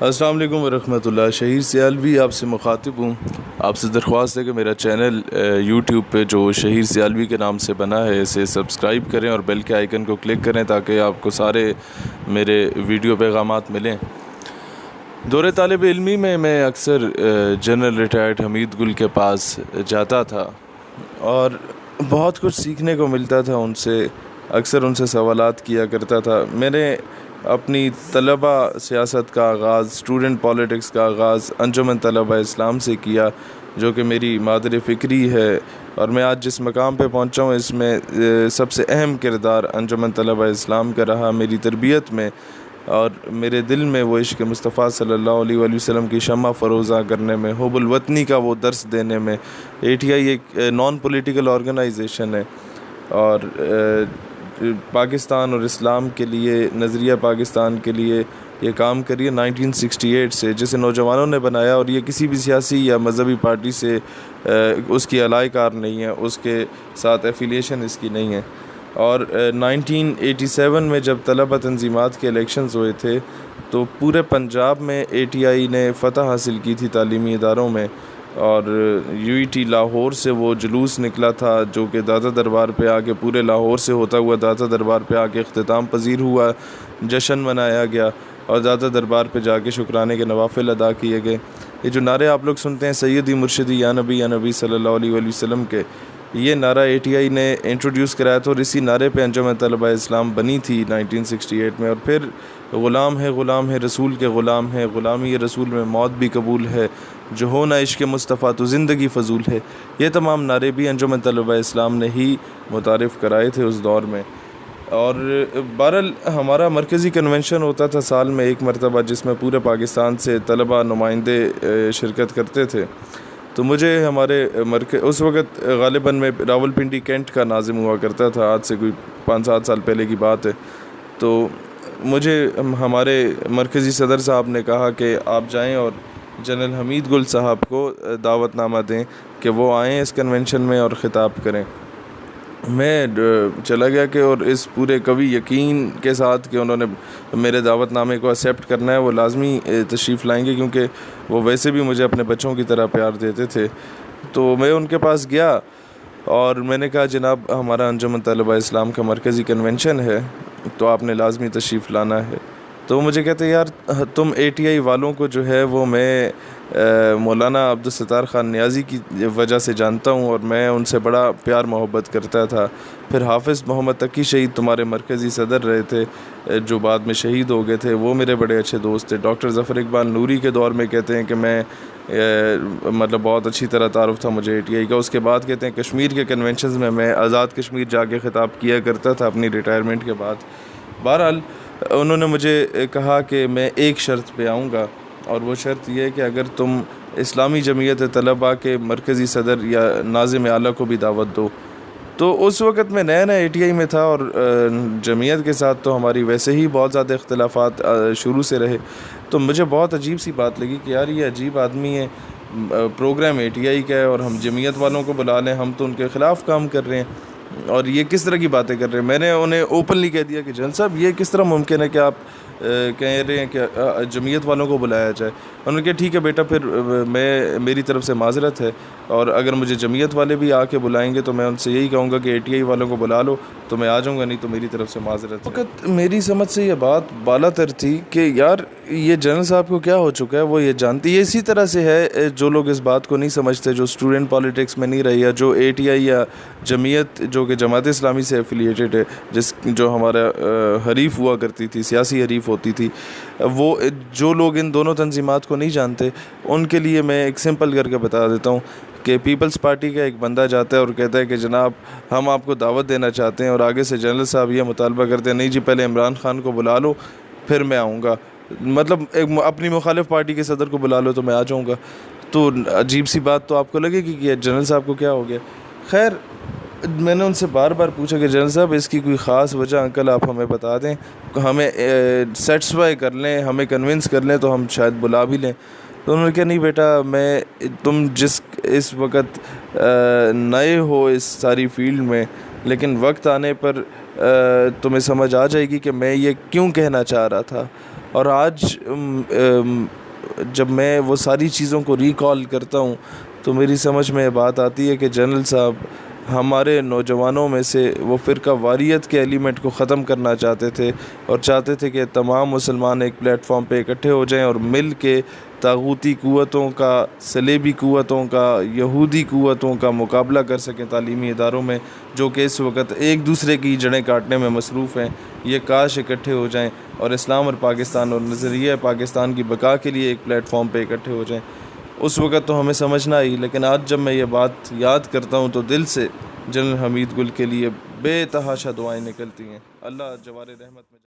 السلام علیکم ورحمۃ اللہ۔ شہیر سیالوی آپ سے مخاطب ہوں۔ آپ سے درخواست ہے کہ میرا چینل یوٹیوب پہ جو شہیر سیالوی کے نام سے بنا ہے اسے سبسکرائب کریں اور بیل کے آئیکن کو کلک کریں تاکہ آپ کو سارے میرے ویڈیو پیغامات ملیں۔ دور طالب علمی میں اکثر جنرل ریٹائرڈ حمید گل کے پاس جاتا تھا اور بہت کچھ سیکھنے کو ملتا تھا ان سے۔ اکثر ان سے سوالات کیا کرتا تھا۔ میں نے اپنی طلبہ سیاست کا آغاز، اسٹوڈنٹ پالیٹکس کا آغاز انجمن طلبہ اسلام سے کیا، جو کہ میری مادر فکری ہے، اور میں آج جس مقام پہ پہنچا ہوں اس میں سب سے اہم کردار انجمن طلبہ اسلام کا رہا میری تربیت میں، اور میرے دل میں وہ عشق مصطفیٰ صلی اللہ علیہ وآلہ وسلم کی شمع فروزاں کرنے میں، حب الوطنی کا وہ درس دینے میں۔ ATI ایک نان پولیٹیکل آرگنائزیشن ہے اور پاکستان اور اسلام کے لیے، نظریہ پاکستان کے لیے یہ کام کری ہے 1968 سے، جسے نوجوانوں نے بنایا، اور یہ کسی بھی سیاسی یا مذہبی پارٹی سے اس کی الائی کار نہیں ہے، اس کے ساتھ ایفیلیشن اس کی نہیں ہے۔ اور 1987 میں جب طلبہ تنظیمات کے الیکشنز ہوئے تھے تو پورے پنجاب میں ATI نے فتح حاصل کی تھی تعلیمی اداروں میں، اور UET لاہور سے وہ جلوس نکلا تھا جو کہ داتا دربار پہ آ کے پورے لاہور سے ہوتا ہوا داتا دربار پہ آ کے اختتام پذیر ہوا، جشن منایا گیا اور داتا دربار پہ جا کے شکرانے کے نوافل ادا کیے گئے۔ یہ جو نعرے آپ لوگ سنتے ہیں سیدی مرشدی یا نبی صلی اللہ علیہ وآلہ وسلم کے، یہ نعرہ ATI نے انٹروڈیوس کرایا تھا، اور اسی نعرے پہ انجمن طلبہ اسلام بنی تھی 1968 میں۔ اور پھر غلام ہے رسول کے غلام ہے، غلامی رسول میں موت بھی قبول ہے، جو ہو نہ عشق مصطفیٰ تو زندگی فضول ہے، یہ تمام نعرے بھی انجمن طلبہ اسلام نے ہی متعارف کرائے تھے اس دور میں۔ اور بہرحال ہمارا مرکزی کنونشن ہوتا تھا سال میں ایک مرتبہ، جس میں پورے پاکستان سے طلبہ نمائندے شرکت کرتے تھے۔ تو مجھے ہمارے اس وقت غالباً میں راولپنڈی کینٹ کا ناظم ہوا کرتا تھا، آج سے کوئی 5-7 سال پہلے کی بات ہے۔ تو مجھے ہمارے مرکزی صدر صاحب نے کہا کہ آپ جائیں اور جنرل حمید گل صاحب کو دعوت نامہ دیں کہ وہ آئیں اس کنونشن میں اور خطاب کریں۔ میں چلا گیا کہ اور اس پورے قوی یقین کے ساتھ کہ انہوں نے میرے دعوت نامے کو ایکسیپٹ کرنا ہے، وہ لازمی تشریف لائیں گے، کیونکہ وہ ویسے بھی مجھے اپنے بچوں کی طرح پیار دیتے تھے۔ تو میں ان کے پاس گیا اور میں نے کہا جناب ہمارا انجمن طلبہ اسلام کا مرکزی کنونشن ہے تو آپ نے لازمی تشریف لانا ہے۔ تو وہ مجھے کہتے یار تم ATI والوں کو جو ہے وہ میں مولانا عبدالستار خان نیازی کی وجہ سے جانتا ہوں، اور میں ان سے بڑا پیار محبت کرتا تھا۔ پھر حافظ محمد تقی شہید تمہارے مرکزی صدر رہے تھے جو بعد میں شہید ہو گئے تھے، وہ میرے بڑے اچھے دوست تھے۔ ڈاکٹر ظفر اقبال نوری کے دور میں کہتے ہیں کہ میں مطلب بہت اچھی طرح تعارف تھا مجھے ATI کا۔ اس کے بعد کہتے ہیں کشمیر کے کنونشنز میں آزاد کشمیر جا کے خطاب کیا کرتا تھا اپنی ریٹائرمنٹ کے بعد۔ بہرحال انہوں نے مجھے کہا کہ میں ایک شرط پہ آؤں گا، اور وہ شرط یہ ہے کہ اگر تم اسلامی جمعیت طلباء کے مرکزی صدر یا ناظم اعلیٰ کو بھی دعوت دو۔ تو اس وقت میں نیا ATI میں تھا، اور جمعیت کے ساتھ تو ہماری ویسے ہی بہت زیادہ اختلافات شروع سے رہے۔ تو مجھے بہت عجیب سی بات لگی کہ یار یہ عجیب آدمی ہے، پروگرام ATI کا ہے اور ہم جمعیت والوں کو بلا لیں، ہم تو ان کے خلاف کام کر رہے ہیں، اور یہ کس طرح کی باتیں کر رہے ہیں۔ میں نے انہیں اوپنلی کہہ دیا کہ جنرل صاحب یہ کس طرح ممکن ہے کہ آپ کہہ رہے ہیں کہ جمعیت والوں کو بلایا جائے۔ انہوں نے کہا ٹھیک ہے بیٹا، پھر میری طرف سے معذرت ہے، اور اگر مجھے جمعیت والے بھی آ کے بلائیں گے تو میں ان سے یہی کہوں گا کہ ATI والوں کو بلا لو تو میں آ جاؤں گا، نہیں تو میری طرف سے معذرت ہے۔ وقت میری سمجھ سے یہ بات بالا تر تھی کہ یار یہ جنرل صاحب کو کیا ہو چکا ہے، وہ یہ جانتی ہے۔ اسی طرح سے ہے جو لوگ اس بات کو نہیں سمجھتے، جو اسٹوڈنٹ پالیٹکس میں نہیں رہے، یا جو ATI یا جمعیت جو کہ جماعت اسلامی سے ایفیلیٹڈ ہے، جو ہمارا حریف ہوا کرتی تھی، سیاسی حریف ہوتی تھی، وہ جو لوگ ان دونوں تنظیمات کو نہیں جانتے ان کے لیے میں ایک سمپل کر کے بتا دیتا ہوں کہ پیپلز پارٹی کا ایک بندہ جاتا ہے اور کہتا ہے کہ جناب ہم آپ کو دعوت دینا چاہتے ہیں، اور آگے سے جنرل صاحب یہ مطالبہ کرتے ہیں نہیں جی پہلے عمران خان کو بلا لو پھر میں آؤں گا، مطلب اپنی مخالف پارٹی کے صدر کو بلا لو تو میں آ جاؤں گا۔ تو عجیب سی بات تو آپ کو لگے گی کہ جنرل صاحب کو کیا ہو گیا۔ خیر میں نے ان سے بار بار پوچھا کہ جنرل صاحب اس کی کوئی خاص وجہ انکل آپ ہمیں بتا دیں، ہمیں سیٹسفائی کر لیں، ہمیں کنونس کر لیں تو ہم شاید بلا بھی لیں۔ تو انہوں نے کہا نہیں بیٹا، تم اس وقت نئے ہو اس ساری فیلڈ میں، لیکن وقت آنے پر تمہیں سمجھ آ جائے گی کہ میں یہ کیوں کہنا چاہ رہا تھا، اور آج جب میں وہ ساری چیزوں کو ریکال کرتا ہوں تو میری سمجھ میں یہ بات آتی ہے کہ جنرل صاحب ہمارے نوجوانوں میں سے وہ فرقہ واریت کے ایلیمنٹ کو ختم کرنا چاہتے تھے، اور چاہتے تھے کہ تمام مسلمان ایک پلیٹ فارم پہ اکٹھے ہو جائیں اور مل کے طاغوتی قوتوں کا، صلیبی قوتوں کا، یہودی قوتوں کا مقابلہ کر سکیں تعلیمی اداروں میں، جو کہ اس وقت ایک دوسرے کی جڑیں کاٹنے میں مصروف ہیں۔ یہ کاش اکٹھے ہو جائیں اور اسلام اور پاکستان اور نظریہ پاکستان کی بقا کے لیے ایک پلیٹ فارم پہ اکٹھے ہو جائیں۔ اس وقت تو ہمیں سمجھنا آئی، لیکن آج جب میں یہ بات یاد کرتا ہوں تو دل سے جنرل حمید گل کے لیے بے تحاشا دعائیں نکلتی ہیں۔ اللہ جوار رحمت میں